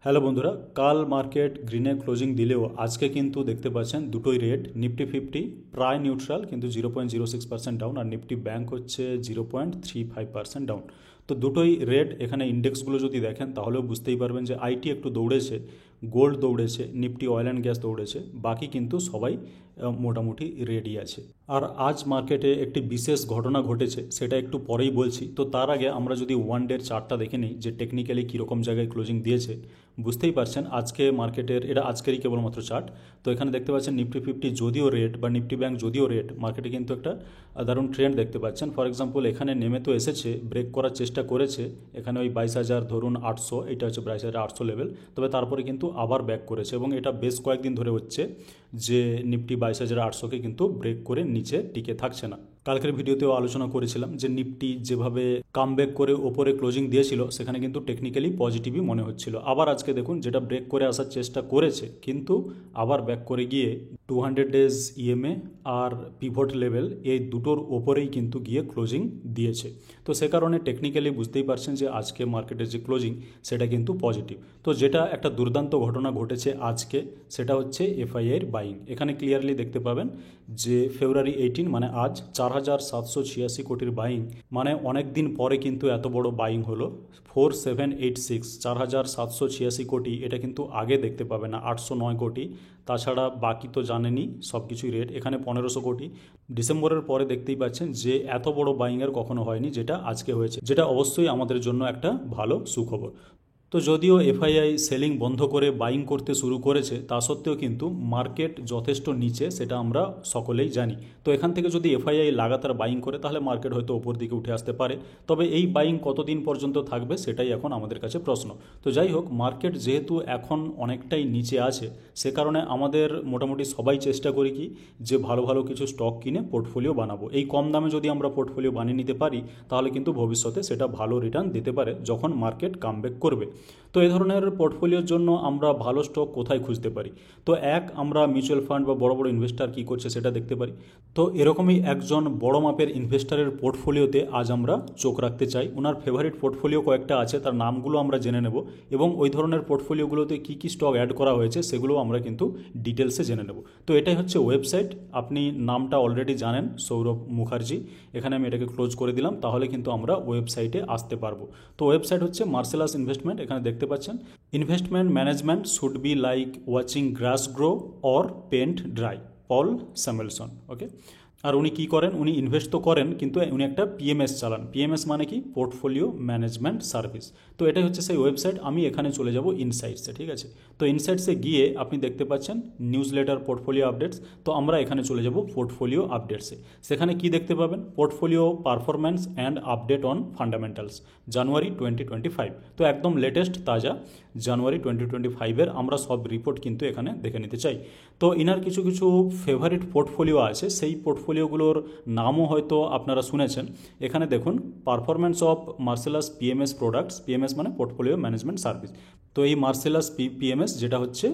Hello বন্ধুরা, কাল market গ্রিনে closing দিলেও আজকে কিন্তু দেখতে পাচ্ছেন দুটোই রেট। নিফটি 50 প্রায় নিউট্রাল, কিন্তু 0.06% ডাউন, আর নিফটি ব্যাংক হচ্ছে 0.35% ডাউন। তো দুটোই রেট। এখানে ইন্ডেক্সগুলো যদি দেখেন তাহলেও বুঝতেই পারবেন যে আইটি একটু দৌড়েছে, গোল্ড দৌড়েছে, নিফটি অয়েল অ্যান্ড গ্যাস দৌড়েছে, বাকি কিন্তু সবাই মোটামুটি রেডি আছে। আর আজ মার্কেটে একটি বিশেষ ঘটনা ঘটেছে, সেটা একটু পরেই বলছি। তো তার আগে আমরা যদি ওয়ান ডের চার্টটা দেখে নিই যে টেকনিক্যালি কীরকম জায়গায় ক্লোজিং দিয়েছে, বুঝতেই পারছেন আজকে মার্কেটের, এটা আজকেরই কেবলমাত্র চার্ট। তো এখানে দেখতে পাচ্ছেন নিফটি 50 যদিও রেট বা নিফটি ব্যাংক যদিও রেট, মার্কেটে কিন্তু একটা দারুণ ট্রেন্ড দেখতে পাচ্ছেন। ফর এক্সাম্পল এখানে নেমে তো এসেছে, ব্রেক করার চেষ্টা করেছে, এখানে ওই 22,000 ধরুন 800, এটা হচ্ছে 22,800 লেভেল। তবে তারপরে কিন্তু আবার ব্যাক করেছে এবং এটা বেশ কয়েকদিন ধরে হচ্ছে যে নিফটি 22,800কে কিন্তু ব্রেক করে নিচে টিকে থাকছে না। কালকের ভিডিওতেও আলোচনা করেছিলাম যে নিফটি যেভাবে কামব্যাক করে ওপরে ক্লোজিং দিয়েছিল, সেখানে কিন্তু টেকনিক্যালি পজিটিভই মনে হচ্ছিল। আবার আজকে দেখুন যেটা ব্রেক করে আসার চেষ্টা করেছে, কিন্তু আবার ব্যাক করে গিয়ে 200 ডেজ ইএমএ আর পিভট লেভেল এই দুটোর ওপরেই কিন্তু গিয়ে ক্লোজিং দিয়েছে। তো সে কারণে টেকনিক্যালি বুঝতেই পারছেন যে আজকে মার্কেটের যে ক্লোজিং সেটা কিন্তু পজিটিভ। তো যেটা একটা দুর্দান্ত ঘটনা ঘটেছে আজকে, সেটা হচ্ছে এফআইআইয়ের বাইং। এখানে ক্লিয়ারলি দেখতে পাবেন যে ফেব্রুয়ারি 18 মানে আজ 4,786 কোটির বাইং, মানে অনেক দিন পরে কিন্তু এত বড় বাইং হলো। 4786, 4,786 কোটি, এটা কিন্তু আগে দেখতে পাবে না। 809 কোটি, তাছাড়া বাকি তো জানেনই সব কিছুই রেট। এখানে 1,500 কোটি। ডিসেম্বরের পরে দেখতেই পাচ্ছেন যে এত বড় বাইংয়ের কখনো হয়নি, যেটা আজকে হয়েছে, যেটা অবশ্যই আমাদের জন্য একটা ভালো সুখবর। তো যদিও এফআইআই সেলিং বন্ধ করে বাইং করতে শুরু করেছে, তা সত্ত্বেও কিন্তু মার্কেট যথেষ্ট নিচে, সেটা আমরা সকলেই জানি। তো এখান থেকে যদি এফআইআই লাগাতার বাইং করে, তাহলে মার্কেট হয়তো ওপর দিকে উঠে আসতে পারে। তবে এই বাইং কতদিন পর্যন্ত থাকবে, সেটাই এখন আমাদের কাছে প্রশ্ন। তো যাই হোক, মার্কেট যেহেতু এখন অনেকটাই নিচে আছে, সে কারণে আমাদের মোটামুটি সবাই চেষ্টা করি কি যে ভালো ভালো কিছু স্টক কিনে পোর্টফোলিও বানাবো। এই কম দামে যদি আমরা পোর্টফোলিও বানিয়ে নিতে পারি, তাহলে কিন্তু ভবিষ্যতে সেটা ভালো রিটার্ন দিতে পারে যখন মার্কেট কামব্যাক করবে। তো এই ধরনের পোর্টফোলিওর জন্য আমরা ভালো স্টক কোথায় খুঁজতে পারি? তো আমরা মিউচুয়াল ফান্ড বা বড় বড় ইনভেস্টর কী করছে সেটা দেখতে পারি। তো এরকমই একজন বড় মাপের ইনভেস্টরের পোর্টফোলিওতে আজ আমরা চোখ রাখতে চাই। ওনার ফেভারিট পোর্টফোলিও কয়েকটা আছে, তার নামগুলো আমরা জেনে নেব, এবং ওই ধরনের পোর্টফোলিওগুলোতে কী কী স্টক অ্যাড করা হয়েছে সেগুলো আমরা কিন্তু ডিটেলসে জেনে নেব। তো এটাই হচ্ছে ওয়েবসাইট। আপনি নামটা অলরেডি জানেন, সৌরভ মুখার্জি। এখানে আমি এটাকে ক্লোজ করে দিলাম, তাহলে কিন্তু আমরা ওয়েবসাইটে আসতে পারবো। তো ওয়েবসাইট হচ্ছে মার্সেলাস ইনভেস্টমেন্ট। এখানে দেখতে পাচ্ছেন investment management should be like watching grass grow or paint dry, Paul Samuelson. Okay. আর উনি কী করেন? উনি ইনভেস্ট তো করেন, কিন্তু উনি একটা পিএমএস চালান। পিএমএস মানে কি? Portfolio management service. তো এটাই হচ্ছে সেই ওয়েবসাইট। আমি এখানে চলে যাব ইনসাইটসে, ঠিক আছে? তো ইনসাইটসে গিয়ে আপনি দেখতে পাচ্ছেন নিউজ লেটার পোর্টফোলিও আপডেটস। তো আমরা এখানে চলে যাব পোর্টফোলিও আপডেটসে। সেখানে কি দেখতে পাবেন? Portfolio performance and update on fundamentals, January 2025। তো একদম লেটেস্ট তাজা জানুয়ারি 2025-এর আমরা সব রিপোর্ট কিন্তু এখানে দেখে নিতে চাই। তো ইনার কিছু কিছু ফেভারিট পোর্টফোলিও আছে, সেই পোর্টফোলিওগুলোর নামও হয়তো আপনারা শুনেছেন। এখানে দেখুন, performance of Marcellus PMS products. PMS মানে পোর্টফোলিও ম্যানেজমেন্ট সার্ভিস। তো এই মার্সেলাস পিএমএস যেটা হচ্ছে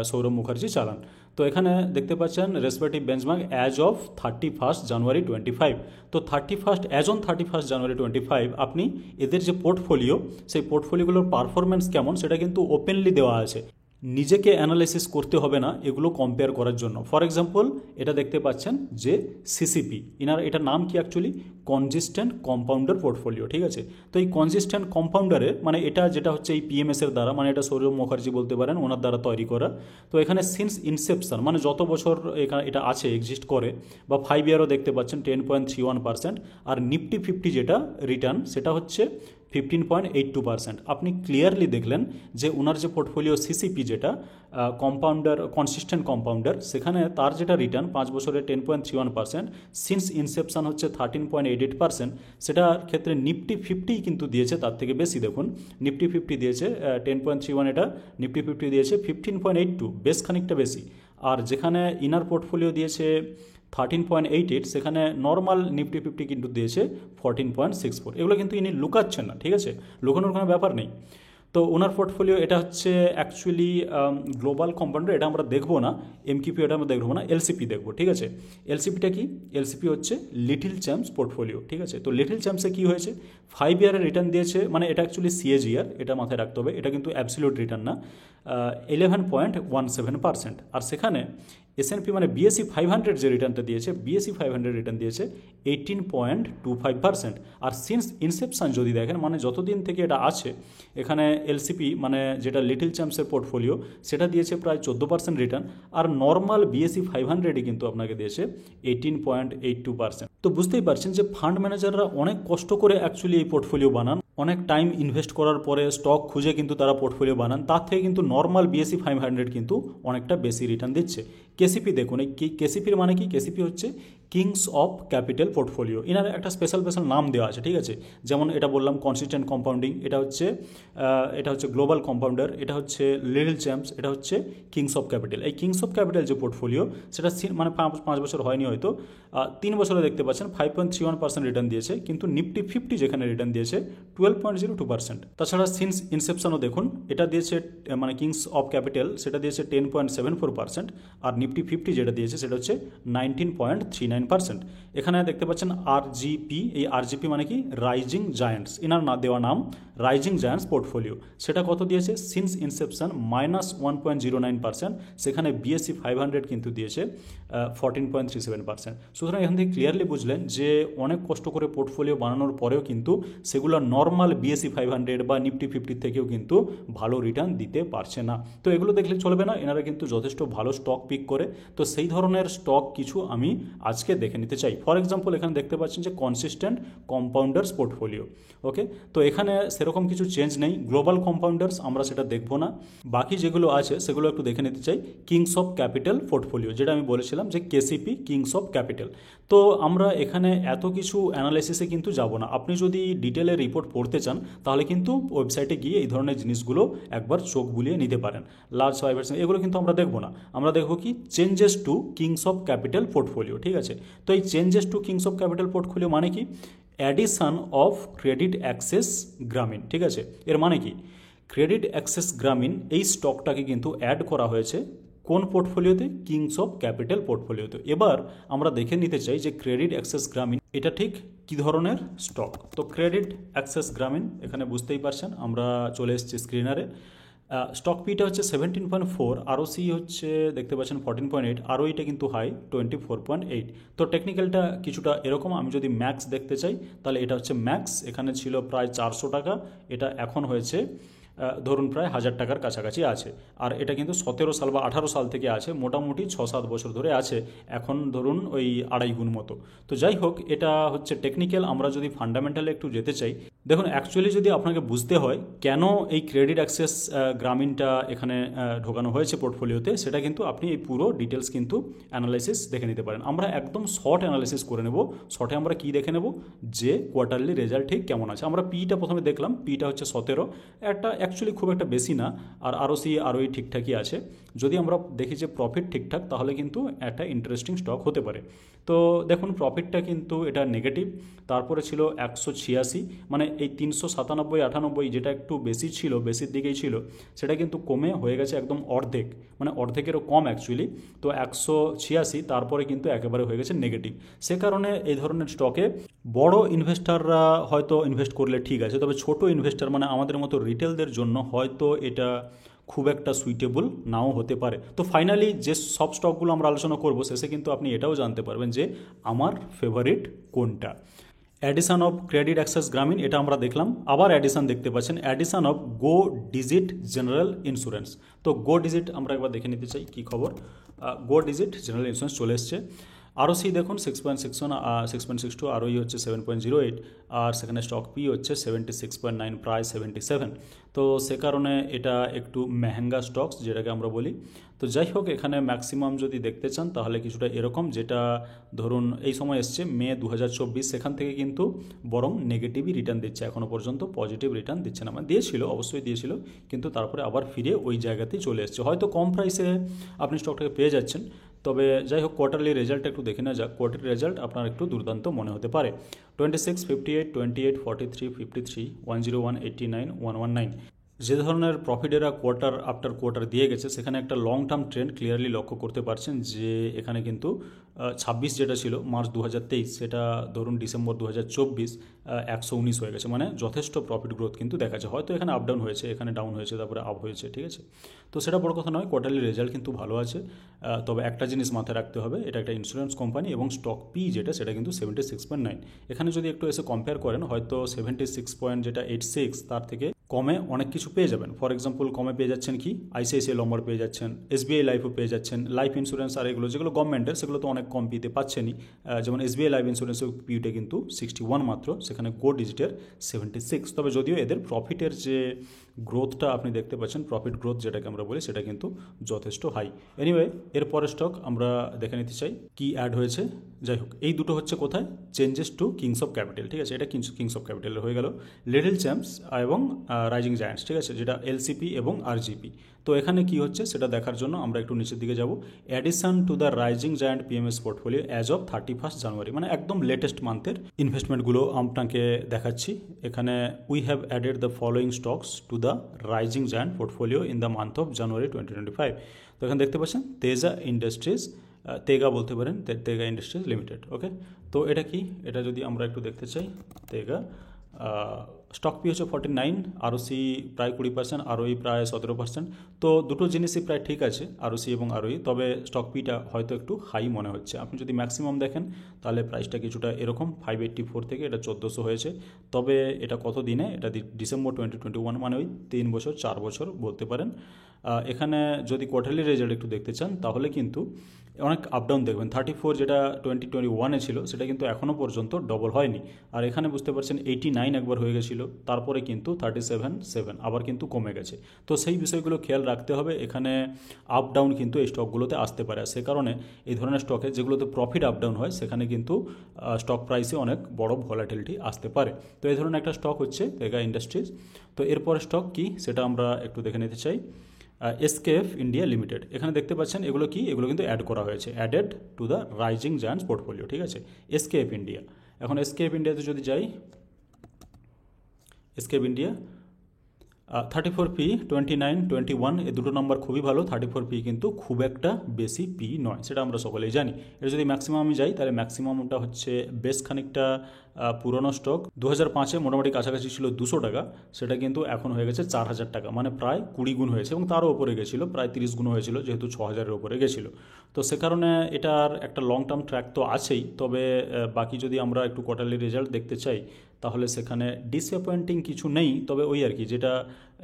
সৌরভ মুখার্জি চালান। তো এখানে দেখতে পাচ্ছেন রেসপেক্টিভ বেঞ্চমার্ক অ্যাজ অফ 31 জানুয়ারি 25। তো 31 জানুয়ারি 25 আপনি এদের যে পোর্টফোলিও, সেই পোর্টফোলিওগুলোর পারফরমেন্স কেমন সেটা কিন্তু ওপেনলি দেওয়া আছে। নিজেকে অ্যানালাইসিস করতে হবে না এগুলো কম্পেয়ার করার জন্য। ফর এক্সাম্পল এটা দেখতে পাচ্ছেন যে সিসিপি, এটার নাম কি অ্যাকচুয়ালি? কনজিস্ট্যান্ট কম্পাউন্ডার পোর্টফোলিও, ঠিক আছে? তো এই কনজিস্ট্যান্ট কম্পাউন্ডারের মানে এটা যেটা হচ্ছে এই পিএমএসের দ্বারা, মানে এটা সৌরভ মুখার্জি বলতে পারেন, ওনার দ্বারা তৈরি করা। তো এখানে সিন্স ইনসেপশন মানে যত বছর এটা আছে, এক্সিস্ট করে, বা 5 ইয়ারও দেখতে পাচ্ছেন 10.31%। আর নিফটি 50 যেটা রিটার্ন, সেটা হচ্ছে 15.82%। আপনি ক্লিয়ারলি দেখলেন যে ওনার যে পোর্টফোলিও সিসিপি যেটা কম্পাউন্ডার, কনসিস্টেন্ট কম্পাউন্ডার, সেখানে তার যেটা রিটার্ন 5 বছরে 10.31%, সিন্স ইনসেপশন হচ্ছে 13.88%। সেটার ক্ষেত্রে নিফটি 50 কিন্তু দিয়েছে তার থেকে বেশি। দেখুন নিফটি 50 দিয়েছে 10.31, এটা নিফটি 50 দিয়েছে 15.82, বেশ খানিকটা বেশি। আর যেখানে ইনার পোর্টফোলিও দিয়েছে 13.88, সেখানে নর্মাল নিফটি 50 কিন্তু দিয়েছে 14.64। এগুলো কিন্তু ইনি লুকাচ্ছেন না, ঠিক আছে? লুকানোর কোনো ব্যাপার নেই। তো ওনার পোর্টফোলিও এটা হচ্ছে অ্যাকচুয়ালি গ্লোবাল কম্পাউন্ডার, এটা আমরা দেখবো না, এমকিপি এটা আমরা দেখবো না, এলসিপি দেখবো, ঠিক আছে। এলসিপিটা কি? এলসিপি হচ্ছে লিটল চ্যাম্পস পোর্টফোলিও, ঠিক আছে। তো লিটল চ্যাম্পসে কী হয়েছে, 5 ইয়ারের রিটার্ন দিয়েছে, মানে এটা অ্যাকচুয়ালি সিএজিআর, এটা মাথায় রাখতে হবে, এটা কিন্তু অ্যাবসলিউট রিটার্ন না, 11.17%। আর সেখানে এসএনপি মানে বিএসসি 500 যে রিটার্নটা দিয়েছে, বিএসসি 500 রিটার্ন দিয়েছে 18.25%। আর সিন্স ইনসেপশন যদি দেখেন, মানে যতদিন থেকে এটা আছে, এখানে এলসিপি মানে যেটা লিটল চ্যাম্পসের পোর্টফোলিও, সেটা দিয়েছে প্রায় 14% রিটার্ন। আর নর্মাল বিএসসি 500ই কিন্তু আপনাকে দিয়েছে 18.82%। তো বুঝতেই পারছেন যে ফান্ড ম্যানেজাররা অনেক কষ্ট করে অ্যাকচুয়ালি এই পোর্টফোলিও বানান, অনেক টাইম ইনভেস্ট করার পরে স্টক খুঁজে কিন্তু তারা পোর্টফোলিও বানান, তার থেকে কিন্তু নর্মাল বিএসসি 500 কিন্তু অনেকটা বেশি রিটার্ন দিচ্ছে। কেসিপি দেখুন, এই কেসিপির মানে কি? কেসিপি হচ্ছে কিংস অফ ক্যাপিটাল পোর্টফোলিও। এনার একটা স্পেশাল নাম দেওয়া আছে, ঠিক আছে। যেমন এটা বললাম কনসিস্টেন্ট কম্পাউন্ডিং, এটা হচ্ছে গ্লোবাল কম্পাউন্ডার, এটা হচ্ছে লিটল চ্যাম্পস, এটা হচ্ছে কিংস অফ ক্যাপিটাল। এই কিংস অফ ক্যাপিটাল যে পোর্টফোলিও, সেটা মানে 5 বছর হয়নি হয়তো, 3 বছরে দেখতে পাচ্ছেন 5.31% রিটার্ন দিয়েছে, কিন্তু নিফটি 50 যেখানে রিটার্ন দিয়েছে 12.02%। তাছাড়া সিন্স ইনসেপশনও দেখুন, এটা দিয়েছে মানে কিংস অফ ক্যাপিটাল সেটা দিয়েছে 10.74%, আর নিফটি 50 যেটা দিয়েছে সেটা হচ্ছে 19.39%। এখানে দেখতে পাচ্ছেন আরজিপি, এই আরজিপি মানে কি? রাইজিং জায়ান্টস, এনার না দেওয়া নাম রাইজিং জায়ান্টস পোর্টফোলিও, সেটা কত দিয়েছে? সিন্স ইনসেপশন -1.09%, সেখানে বিএসসি 500 কিন্তু দিয়েছে 14.37%। সুতরাং এখান থেকে ক্লিয়ারলি বুঝলেন যে অনেক কষ্ট করে পোর্টফোলিও বানানোর পরেও কিন্তু সেগুলো নর্মাল বিএসসি 500 বা নিফটি 50 থেকেও কিন্তু ভালো রিটার্ন দিতে পারছে না। তো এগুলো দেখলে চলবে না, এনারা কিন্তু যথেষ্ট ভালো স্টক পিক করে। তো সেই ধরনের স্টক কিছু আমি আজকে দেখে নিতে চাই। ফর এক্সাম্পল এখানে দেখতে পাচ্ছেন যে কনসিস্টেন্ট কম্পাউন্ডার্স পোর্টফোলিও, ওকে। তো এখানে সেরকম কিছু চেঞ্জ নেই, গ্লোবাল কম্পাউন্ডার্স আমরা সেটা দেখব না, বাকি যেগুলো আছে সেগুলো একটু দেখে নিতে চাই। কিংস অফ ক্যাপিটাল পোর্টফোলিও, যেটা আমি বলেছিলাম যে কেসিপি কিংস অফ ক্যাপিটাল। তো আমরা এখানে এত কিছু অ্যানালাইসিসে কিন্তু যাব না, আপনি যদি ডিটেলে রিপোর্ট পড়তে চান তাহলে কিন্তু ওয়েবসাইটে গিয়ে এই ধরনের জিনিসগুলো একবার চোখ বুলিয়ে নিতে পারেন। লার্জ 5% এগুলো কিন্তু আমরা দেখব না, আমরা দেখব কি? Changes to kings of capital portfolio, ঠিক আছে। তো এই changes to kings of capital portfolio মানে কি? অ্যাডিশন অফ ক্রেডিট অ্যাক্সেস গ্রামীণ, ঠিক আছে। এর মানে কি? ক্রেডিট অ্যাক্সেস গ্রামীণ এই স্টকটাকে কিন্তু অ্যাড করা হয়েছে কোন পোর্টফোলিওতে? কিংস অফ ক্যাপিটাল পোর্টফোলিওতে। এবার আমরা দেখে নিতে চাই যে ক্রেডিট অ্যাক্সেস গ্রামীণ এটা ঠিক কী ধরনের স্টক। তো ক্রেডিট অ্যাক্সেস গ্রামীণ এখানে বুঝতেই পারছেন, আমরা চলে এসেছি স্ক্রিনারে। স্টক পিটা হচ্ছে 17.4, আরওসি হচ্ছে দেখতে পাচ্ছেন 14.8, আরওইটা কিন্তু হাই 24.8। তো টেকনিক্যালটা কিছুটা এরকম, আমি যদি ম্যাক্স দেখতে চাই তাহলে এটা হচ্ছে ম্যাক্স, এখানে ছিল প্রায় 400 টাকা, এটা এখন হয়েছে ধরুন প্রায় 1000 টাকার কাছাকাছি আছে। আর এটা কিন্তু 17 সাল বা 18 সাল থেকে আছে, মোটামুটি 6-7 বছর ধরে আছে, এখন ধরুন ওই 2.5 গুণ মতো। তো যাই হোক, এটা হচ্ছে টেকনিক্যাল। আমরা যদি ফান্ডামেন্টালে একটু যেতে চাই, দেখুন অ্যাকচুয়ালি যদি আপনাকে বুঝতে হয় কেন এই ক্রেডিট অ্যাক্সেস গ্রামীণটা এখানে ঢোকানো হয়েছে পোর্টফোলিওতে, সেটা কিন্তু আপনি এই পুরো ডিটেলস কিন্তু অ্যানালাইসিস দেখে নিতে পারেন। আমরা একদম শর্ট অ্যানালাইসিস করে নেব। শর্টে আমরা কি দেখে নেব? যে কোয়ার্টারলি রেজাল্ট ঠিক কেমন আছে। আমরা পিটা প্রথমে দেখলাম, পিটা হচ্ছে 17, একটা অ্যাকচুয়ালি খুব একটা বেশি না, আর আরওসি আরওই ঠিকঠাকই আছে। যদি আমরা দেখি যে প্রফিট ঠিকঠাক, তাহলে কিন্তু একটা ইন্টারেস্টিং স্টক হতে পারে। তো দেখুন প্রফিটটা কিন্তু এটা নেগেটিভ, তারপরে ছিল 186, মানে এই 397-98 যেটা একটু বেশি ছিল, বেশির দিকেই ছিল, সেটা কিন্তু কমে হয়ে গেছে একদম অর্ধেক, মানে অর্ধেকেরও কম অ্যাকচুয়ালি। তো 186 তারপরে কিন্তু একেবারে হয়ে গেছে নেগেটিভ। সে কারণে এই ধরনের স্টকে বড় ইনভেস্টাররা হয়তো ইনভেস্ট করলে ঠিক আছে, তবে ছোট ইনভেস্টার মানে আমাদের মতো রিটেলদের জন্য হয়তো এটা খুব একটা সুইটেবল নাও হতে পারে। তো ফাইনালি যে সব স্টকগুলো আমরা আলোচনা করব, শেষে কিন্তু আপনি এটাও জানতে পারবেন যে আমার ফেভারিট কোনটা। অ্যাডিশন অফ ক্রেডিট অ্যাক্সেস গ্রামীণ এটা আমরা দেখলাম, আবার অ্যাডিশন দেখতে পাচ্ছেন, addition of go digit general insurance. তো গো ডিজিট আমরা একবার দেখে নিতে চাই কী খবর। গো ডিজিট জেনারেল ইন্স্যুরেন্স চলে এসছে। আরওসি দেখুন 6.61, 6.62, আরওই হচ্ছে 7.08, আর সেখানে স্টক পি হচ্ছে 76.9, প্রায় 77। তো সে কারণে এটা একটু মেহেঙ্গা স্টকস যেটাকে আমরা বলি। তো যাই হোক, এখানে ম্যাক্সিমাম যদি দেখতে চান তাহলে কিছুটা এরকম, যেটা ধরুন এই সময় এসছে মে 2024, সেখান থেকে কিন্তু বরং নেগেটিভই রিটার্ন দিচ্ছে, এখনও পর্যন্ত পজিটিভ রিটার্ন দিচ্ছে না। মানে দিয়েছিল, অবশ্যই দিয়েছিল, কিন্তু তারপরে আবার ফিরে ওই জায়গাতেই চলে এসছে। হয়তো কম প্রাইসে আপনি স্টকটাকে পেয়ে যাচ্ছেন। তবে যাই হোক, কোয়ার্টারলি রেজাল্টটা একটু দেখে নেওয়া যাক। কোয়ার্টারলি রেজাল্ট আপনার একটু দুর্দান্ত মনে হতে পারে। 26, 58, 28, 43, 53, 101, 89, 119। যে ধরনের প্রফিট এরা কোয়ার্টার আফটার কোয়ার্টার দিয়ে গেছে, সেখানে একটা লং টার্ম ট্রেন্ড ক্লিয়ারলি লক্ষ্য করতে পারছেন যে এখানে কিন্তু 26 যেটা ছিল মার্চ 2023, সেটা ধরুন ডিসেম্বর 2024 119 হয়ে গেছে, মানে যথেষ্ট প্রফিট গ্রোথ কিন্তু দেখাচ্ছে। হয়তো এখানে আপ ডাউন হয়েছে, এখানে ডাউন হয়েছে, তারপরে আপ হয়েছে, ঠিক আছে। তো সেটা বড় কথা নয়, কোয়ার্টারলি রেজাল্ট কিন্তু ভালো আছে। তবে একটা জিনিস মাথায় রাখতে হবে, এটা একটা ইন্স্যুরেন্স কোম্পানি এবং স্টক পি যেটা সেটা কিন্তু 76.9। এখানে যদি একটু এসে কম্পেয়ার করেন, হয়তো 76.86 তার থেকে কমে অনেক কিছু পেয়ে যাবেন। ফর এক্সাম্পল, কমে পেয়ে যাচ্ছেন কি, আইসিআইসিআই লম্বার পেয়ে যাচ্ছেন, এসবিআই লাইফও পেয়ে যাচ্ছেন, লাইফ ইন্স্যুরেন্স আর এগুলো যেগুলো গভর্নমেন্টের সেগুলো তো অনেক কম পিতে পাচ্ছেনই। যেমন এসবিআই লাইফ ইন্স্যুরেন্সের পিউটা কিন্তু 61 মাত্র, সেখানে গো ডিজিটের 76। তবে যদিও এদের প্রফিটের যে গ্রোথটা আপনি দেখতে পাচ্ছেন, প্রফিট গ্রোথ যেটাকে আমরা বলি, সেটা কিন্তু যথেষ্ট হাই। এনিওয়ে, এরপরের স্টক আমরা দেখে নিতে চাই কি অ্যাড হয়েছে। যাই হোক, এই দুটো হচ্ছে কোথায়, changes to kings of capital, ঠিক আছে, এটা কিংস অফ ক্যাপিটালের হয়ে গেল। লিটল চ্যাম্পস এবং রাইজিং জায়ান্টস, ঠিক আছে, যেটা এলসিপি এবং আরজিপি। তো এখানে কি হচ্ছে সেটা দেখার জন্য আমরা একটু নিচের দিকে যাব। Addition to the rising giant PMS portfolio as of 31 জানুয়ারি, মানে একদম লেটেস্ট মান্থের ইনভেস্টমেন্টগুলো আপনাকে দেখাচ্ছি। এখানে we have added the following stocks to the rising giant portfolio in the month of January 2025। তো এখানে দেখতে পাচ্ছেন তেজা ইন্ডাস্ট্রিজ, তেগা বলতে পারেন, তেগা ইন্ডাস্ট্রিজ লিমিটেড। ওকে, তো এটা কি, এটা যদি আমরা একটু দেখতে চাই, তেগা স্টক পি হচ্ছে 49, আরওসি প্রায় 20%, আরওই প্রায় 17%। তো দুটো জিনিসই প্রায় ঠিক আছে, আরওসি এবং আরওই, তবে স্টক পিটা হয়তো একটু হাই মনে হচ্ছে। আপনি যদি ম্যাক্সিমাম দেখেন তাহলে প্রাইসটা কিছুটা এরকম 584 থেকে এটা 1400 হয়েছে। তবে এটা কত দিনে, এটা ডিসেম্বর 2021, মানে ওই 3 বছর 4 বছর বলতে পারেন। এখানে যদি কোয়ার্টারলি রেজাল্ট একটু দেখতে চান তাহলে কিন্তু অনেক আপডাউন দেখবেন। 34 যেটা 2021-এ ছিল সেটা কিন্তু এখনও পর্যন্ত ডবল হয়নি। আর এখানে বুঝতে পারছেন 89 একবার হয়ে গেছিলো, তারপরে কিন্তু 37.7 আবার কিন্তু কমে গেছে। তো সেই বিষয়গুলো খেয়াল রাখতে হবে। এখানে আপ ডাউন কিন্তু এই স্টকগুলোতে আসতে পারে, সে কারণে এই ধরনের স্টকে যেগুলোতে প্রফিট আপ ডাউন হয় সেখানে কিন্তু স্টক প্রাইসে অনেক বড় ভলাটিলিটি আসতে পারে। তো এই ধরনের একটা স্টক হচ্ছে তেগা ইন্ডাস্ট্রিজ। তো এরপরে স্টক কি সেটা আমরা একটু দেখে নিতে চাই। এসকেএফ ইন্ডিয়া লিমিটেড, এখানে দেখতে পাচ্ছেন এগুলো কি, এগুলো কিন্তু অ্যাড করা হয়েছে, added to the rising giants portfolio, ঠিক আছে, এসকেএফ ইন্ডিয়া। এখন এসকেএফ ইন্ডিয়াতে যদি যাই, এসকেএফ ইন্ডিয়া 34p, 29, 21 এই দুটো নাম্বার খুবই ভালো। 34p কিন্তু খুব একটা বেশি পি নয়, সেটা আমরা সকলেই জানি। এটা যদি ম্যাক্সিমাম আমি যাই তাহলে ম্যাক্সিমামটা হচ্ছে বেশ খানিকটা পুরনো স্টক। 2005-এ মোটামুটি কাছাকাছি ছিল 200 টাকা, সেটা কিন্তু এখন হয়ে গেছে 4000 টাকা, মানে প্রায় 20 গুণ হয়েছে, এবং তারও ওপরে গেছিলো, প্রায় 30 গুণ হয়েছিল, যেহেতু 6000-এর ওপরে গেছিলো। তো সে কারণে এটার একটা লং টার্ম ট্র্যাক তো আছেই। তবে বাকি যদি আমরা একটু কোয়ার্টারলি রেজাল্ট দেখতে চাই তাহলে সেখানে ডিসঅ্যাপয়েন্টিং কিছু নেই। তবে ওই আর কি, যেটা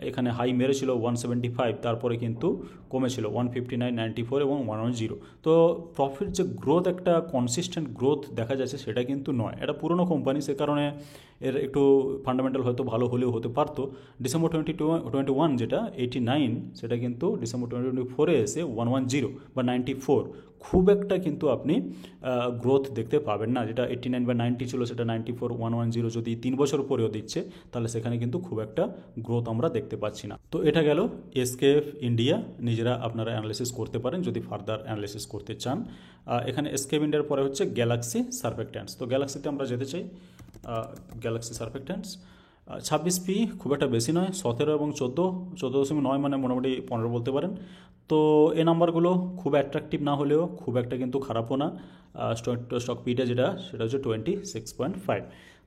এখানে হাই মেরেছিল 175, তারপরে কিন্তু কমেছিল 159, 94 এবং 110। তো প্রফিট যে গ্রোথ, একটা কনসিস্টেন্ট গ্রোথ দেখা যাচ্ছে সেটা কিন্তু নয়। এটা পুরনো কোম্পানি, সে কারণে এর একটু ফান্ডামেন্টাল হয়তো ভালো হলেও হতে পারতো। ডিসেম্বর 2021 যেটা 89, সেটা কিন্তু ডিসেম্বর 2024-এ এসে 110 বা 94, খুব একটা কিন্তু আপনি গ্রোথ দেখতে পাবেন না। যেটা 89 বা 90 ছিল সেটা 94, 110 যদি 3 বছর পরেও দিচ্ছে তাহলে সেখানে কিন্তু খুব একটা গ্রোথ আমরা দেখতে পাচ্ছি না। তো এটা গেল এসকেএফ ইন্ডিয়া, নিজেরা আপনারা অ্যানালিসিস করতে পারেন যদি ফার্দার অ্যানালিসিস করতে চান। এখানে এসকেএফ ইন্ডিয়ার পরে হচ্ছে গ্যালাক্সি সার্ফেক্ট্যান্টস। তো গ্যালাক্সিতে আমরা যেতে চাই, গ্যালাক্সি সার্ফেক্ট্যান্টস 26p, খুব একটা বেশি নয়, 17 এবং 14.9, মানে মোটামুটি 15 বলতে পারেন। তো এই নাম্বারগুলো খুব অ্যাট্রাকটিভ না হলেও খুব একটা কিন্তু খারাপও না। স্টক পিটা যেটা সেটা হচ্ছে 26.5।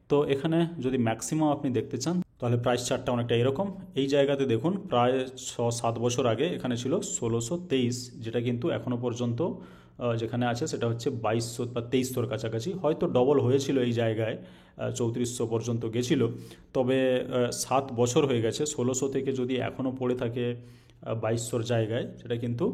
তো এখানে যদি ম্যাক্সিমাম আপনি দেখতে চান তাহলে প্রাইস চার্টটা অনেকটা এরকম। এই জায়গাতে দেখুন প্রায় 6-7 বছর আগে এখানে ছিল 1623, যেটা কিন্তু এখনও পর্যন্ত যেখানে আছে সেটা হচ্ছে 2200 বা 2300-র কাছাকাছি, হয়তো ডবল হয়েছিল এই জায়গায়, 3400 পর্যন্ত গেছিল। তবে 7 বছর হয়ে গেছে, 1600 থেকে যদি এখনও পড়ে থাকে 2200-র জায়গায়, সেটা কিন্তু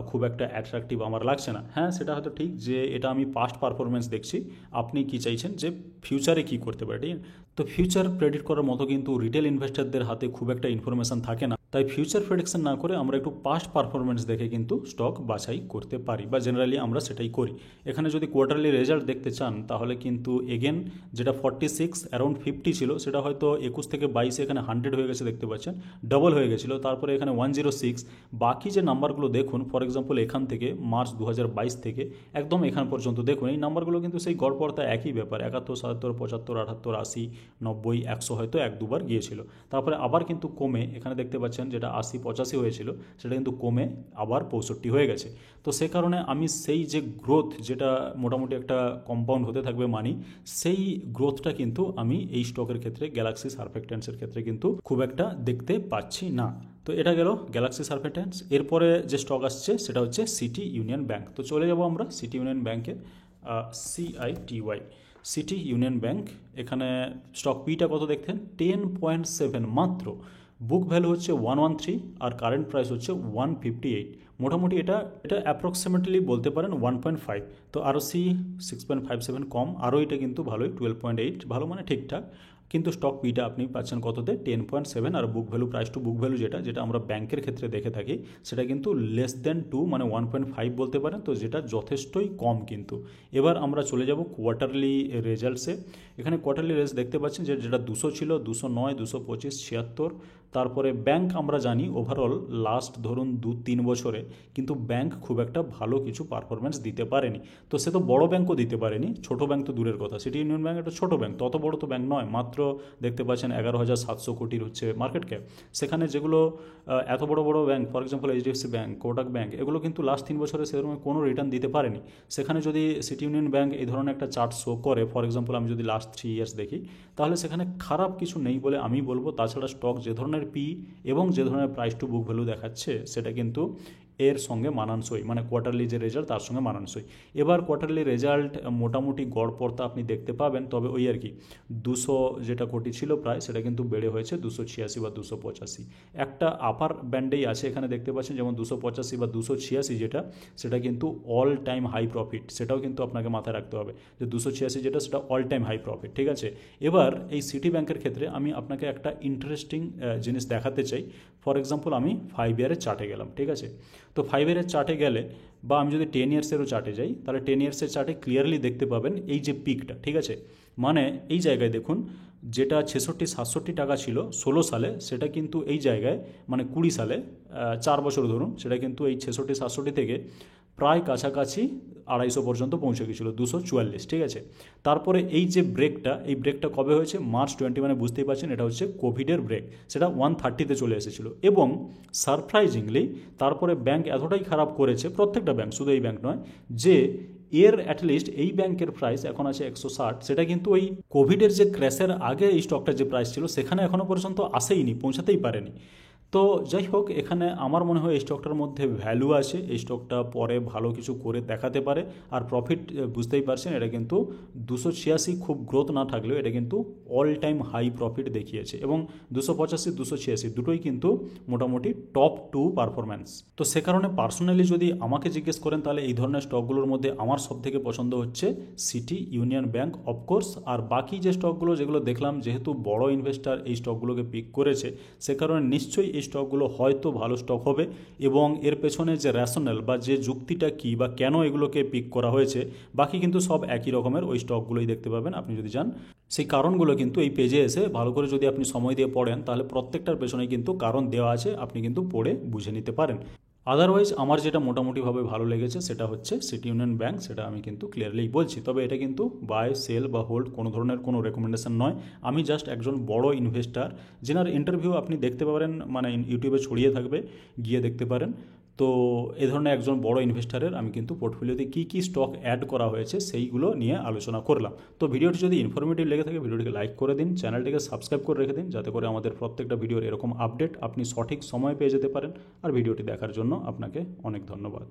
খুব একটা অ্যাট্রাকটিভ আমার লাগছে না। হ্যাঁ, সেটা হয়তো ঠিক যে এটা আমি পাস্ট পারফরমেন্স দেখছি, আপনি কি চাইছেন যে ফিউচারে কি করতে পারে, ঠিক। তো ফিউচার প্রেডিক্ট করার মতো কিন্তু রিটেল ইনভেস্টরদের হাতে খুব একটা ইনফরমেশান থাকে না, তাই ফিউচার প্রেডিকশন না করে আমরা একটু পাস্ট পারফরমেন্স দেখে কিন্তু স্টক বাছাই করতে পারি, বা জেনারেলি আমরা সেটাই করি। এখানে যদি কোয়ার্টারলি রেজাল্ট দেখতে চান তাহলে কিন্তু এগেন যেটা 46 অ্যারাউন্ড 50 ছিল সেটা হয়তো 21 থেকে 22 এখানে 100 হয়ে গেছে, দেখতে পাচ্ছেন ডবল হয়ে গেছিলো। তারপরে এখানে 106, বাকি যে নাম্বারগুলো দেখুন, ফর এক্সাম্পল এখান থেকে মার্চ 2022 থেকে একদম এখান পর্যন্ত দেখুন, এই নাম্বারগুলো কিন্তু সেই গড়পড়তা একই ব্যাপার, 71, 77, 75, 78, 80, 90, 100 হয়তো 1-2 বার গিয়েছিল, তারপরে আবার কিন্তু কমে এখানে দেখতে পাচ্ছেন যেটা 80-85 হয়েছিল সেটা কিন্তু কমে আবার 65 হয়ে গেছে। তো সে কারণে আমি সেই যে গ্রোথ, যেটা মোটামুটি একটা কম্পাউন্ড হতে থাকবে মানি, সেই গ্রোথটা কিন্তু আমি এই স্টকের ক্ষেত্রে গ্যালাক্সি সার্ফেক্ট্যান্টসের ক্ষেত্রে কিন্তু খুব একটা দেখতে পাচ্ছি না। তো এটা গেল গ্যালাক্সি সার্ফেক্ট্যান্টস। এরপরে যে স্টক আসছে সেটা হচ্ছে সিটি ইউনিয়ন ব্যাংক। তো চলে যাব আমরা সিটি ইউনিয়ন ব্যাংকে, CITY, সিটি ইউনিয়ন ব্যাংক। এখানে স্টক পিটা কত দেখতেন, 10.7 মাত্র, বুক ভ্যালু হচ্ছে 113 আর কারেন্ট প্রাইস হচ্ছে 158। মোটামুটি এটা অ্যাপ্রক্সিমেটলি বলতে পারেন 1.5। তো ROC 6.57 কম, আরও এটা কিন্তু ভালোই 12.8, ভালো মানে ঠিকঠাক। কিন্তু স্টক পিটা আপনি পাচ্ছেন কততে, 10.7, আর book value, price to book value যেটা আমরা ব্যাংকের ক্ষেত্রে দেখে থাকি সেটা কিন্তু লেস দেন 2 মানে 1.5 বলতে পারেন, তো যেটা যথেষ্টই কম কিন্তু। এবার আমরা চলে যাব কোয়ার্টারলি রেজাল্টসে। এখানে কোয়ার্টারলি রেজাল্ট দেখতে পাচ্ছেন যেটা 200 ছিল, 209, 225, 76। তারপরে ব্যাংক আমরা জানি ওভারঅল লাস্ট ধরুন 2-3 বছরে কিন্তু ব্যাংক খুব একটা ভালো কিছু পারফরমেন্স দিতে পারেনি। তো সে তো বড় ব্যাংকও দিতে পারেনি, ছোট ব্যাংক তো দূরের কথা। সিটি ইউনিয়ন ব্যাংক একটা ছোট ব্যাংক, তত বড় তো ব্যাংক নয়, মাত্র দেখতে পাচ্ছেন 11,700 কোটির হচ্ছে মার্কেট ক্যাপ। সেখানে যেগুলো এত বড় বড় bank, for example HDFC bank, Kotak bank, এগুলো কিন্তু লাস্ট 3 বছরে সেরকম কোনো রিটার্ন দিতে পারেনি। সেখানে যদি সিটি ইউনিয়ন ব্যাংক এই ধরনের একটা চার্ট শো করে, ফর এক্সাম্পল আমি যদি লাস্ট 3 ইয়ার্স দেখি, তাহলে সেখানে খারাপ কিছু নেই বলে আমি বলবো। তাছাড়া স্টক যে ধরনের পি এবং যে ধরনের প্রাইস টু বুক ভ্যালু দেখাচ্ছে সেটা কিন্তু এর সঙ্গে মানানসই, মানে কোয়ার্টারলি যে রেজাল্ট তার সঙ্গে মানানসই। এবার কোয়ার্টারলি রেজাল্ট মোটামুটি গড়পড়তা আপনি দেখতে পাবেন, তবে ওই আর কি 200 যেটা কোটি ছিল প্রায়, সেটা কিন্তু বেড়ে হয়েছে 286 বা 285। একটা আপার ব্যান্ডেই আছে এখানে দেখতে পাচ্ছেন, যেমন 285 বা 286 যেটা, সেটা কিন্তু অল টাইম হাই প্রফিট, সেটাও কিন্তু আপনাকে মাথায় রাখতে হবে যে 286 যেটা সেটা অল টাইম হাই প্রফিট, ঠিক আছে। এবার এই সিটি ব্যাংকের ক্ষেত্রে আমি আপনাকে একটা ইন্টারেস্টিং জিনিস দেখাতে চাই। ফর এক্সাম্পল আমি 5 ইয়ারের চার্টে গেলাম, ঠিক আছে। তো 5 ইয়ারের চার্টে গেলে, বা আমি যদি 10 ইয়ার্সেরও চার্টে যাই, তাহলে 10 ইয়ার্সের চার্টে ক্লিয়ারলি দেখতে পাবেন এই যে পিকটা, ঠিক আছে। মানে এই জায়গায় দেখুন, যেটা 66-67 টাকা ছিল 16 সালে, সেটা কিন্তু এই জায়গায় মানে 20 সালে, 4 বছর ধরুন, সেটা কিন্তু এই 66-67 থেকে প্রায় কাছাকাছি 250 পর্যন্ত পৌঁছে গেছিলো, 244, ঠিক আছে। তারপরে এই যে ব্রেকটা, এই ব্রেকটা কবে হয়েছে, March 20, মানে বুঝতেই পারছেন এটা হচ্ছে কোভিডের ব্রেক, সেটা 130-তে চলে এসেছিলো। এবং সারপ্রাইজিংলি তারপরে ব্যাংক এতটাই খারাপ করেছে, প্রত্যেকটা ব্যাংক, শুধু এই ব্যাংক নয়, যে এর অ্যাটলিস্ট এই ব্যাংকের প্রাইস এখন আছে 160, সেটা কিন্তু ওই কোভিডের যে ক্র্যাশের আগে এই স্টকটার যে প্রাইস ছিল সেখানে এখনও পর্যন্ত আসেইনি, পৌঁছাতেই পারেনি। তো যাই হোক, এখানে আমার মনে হয় এই স্টকটার মধ্যে ভ্যালু আছে, এই স্টকটা পরে ভালো কিছু করে দেখাতে পারে। আর প্রফিট বুঝতেই পারছেন, এটা কিন্তু 286 খুব গ্রোথ না থাকলেও এটা কিন্তু অল টাইম হাই প্রফিট দেখিয়েছে, এবং 285-286 দুটোই কিন্তু মোটামুটি টপ 2 পারফরম্যান্স। তো সে কারণে পার্সোনালি যদি আমাকে জিজ্ঞেস করেন, তাহলে এই ধরনের স্টকগুলোর মধ্যে আমার সবথেকে পছন্দ হচ্ছে সিটি ইউনিয়ন ব্যাংক অফকোর্স। আর বাকি যে স্টকগুলো যেগুলো দেখলাম, যেহেতু বড় ইনভেস্টার এই স্টকগুলোকে পিক করেছে, সে কারণে নিশ্চয়ই এই স্টকগুলো হয়তো ভালো স্টক হবে। এবং এর পেছনে যে র্যাশনাল বা যে যুক্তিটা কী বা কেন এগুলোকে পিক করা হয়েছে, বাকি কিন্তু সব একই রকমের, ওই স্টকগুলোই দেখতে পাবেন আপনি যদি যান। সেই কারণগুলো কিন্তু এই পেজে এসে ভালো করে যদি আপনি সময় দিয়ে পড়েন, তাহলে প্রত্যেকটার পেছনেই কিন্তু কারণ দেওয়া আছে, আপনি কিন্তু পড়ে বুঝে নিতে পারেন। আদারওয়াইজ আমার যেটা মোটামুটিভাবে ভালো লেগেছে সেটা হচ্ছে সিটি ইউনিয়ন ব্যাংক, সেটা আমি কিন্তু ক্লিয়ারলি বলছি। তবে এটা কিন্তু বাই, সেল বা হোল্ড কোনো ধরনের কোনো রেকমেন্ডেশন নয়। আমি জাস্ট একজন বড় ইনভেস্টার, যেনার ইন্টারভিউ আপনি দেখতে পারেন, মানে ইউটিউবে ছড়িয়ে থাকবে, গিয়ে দেখতে পারেন। তো এ ধরনের একজন বড় ইনভেস্টারের আমি কিন্তু পোর্টফোলিওতে কী কী স্টক অ্যাড করা হয়েছে সেইগুলো নিয়ে আলোচনা করলাম। তো ভিডিওটি যদি ইনফরমেটিভ লেগে থাকে, ভিডিওটিকে লাইক করে দিন, চ্যানেলটিকে সাবস্ক্রাইব করে রেখে দিন, যাতে করে আমাদের প্রত্যেকটা ভিডিওর এরকম আপডেট আপনি সঠিক সময় পেয়ে যেতে পারেন। আর ভিডিওটি দেখার জন্য আপনাকে অনেক ধন্যবাদ।